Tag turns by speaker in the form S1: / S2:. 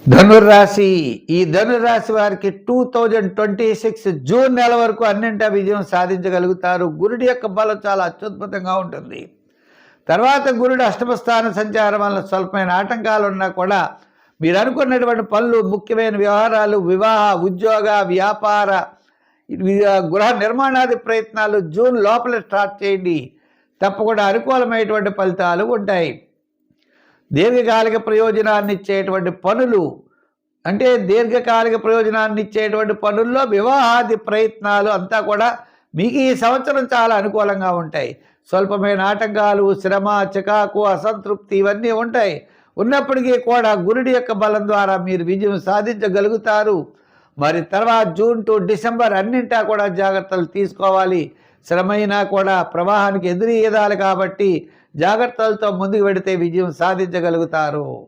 S1: ధనుర్రాశి. ఈ ధనుర్రాశి వారికి 2026 జూన్ నెల వరకు అన్నింటా విజయం సాధించగలుగుతారు. గురుడి యొక్క బలం చాలా అత్యద్భుతంగా ఉంటుంది. తర్వాత గురుడు అష్టమ స్థాన సంచారం వల్ల స్వల్పమైన ఆటంకాలు ఉన్నా కూడా మీరు అనుకున్నటువంటి పనులు, ముఖ్యమైన వ్యవహారాలు, వివాహ, ఉద్యోగ, వ్యాపార, గృహ నిర్మాణాది ప్రయత్నాలు జూన్ లోపల స్టార్ట్ చేయండి. తప్పకుండా అనుకూలమైనటువంటి ఫలితాలు ఉంటాయి. దీర్ఘకాలిక ప్రయోజనాన్ని ఇచ్చేటువంటి పనులు, అంటే దీర్ఘకాలిక ప్రయోజనాన్ని ఇచ్చేటువంటి పనుల్లో వివాహాది ప్రయత్నాలు అంతా కూడా మీకు ఈ సంవత్సరం చాలా అనుకూలంగా ఉంటాయి. స్వల్పమైన ఆటంకాలు, శ్రమ, చికాకు, అసంతృప్తి ఇవన్నీ ఉంటాయి. ఉన్నప్పటికీ కూడా గురుడి యొక్క బలం ద్వారా మీరు విజయం సాధించగలుగుతారు. మరి తర్వాత జూన్ టు డిసెంబర్ అన్నింటా కూడా జాగ్రత్తలు తీసుకోవాలి. శ్రమైనా కూడా ప్రవాహానికి ఎదురీదాలి కాబట్టి జాగ్రత్తలతో ముందుకు వెడితే విజయం సాధించగలుగుతారు.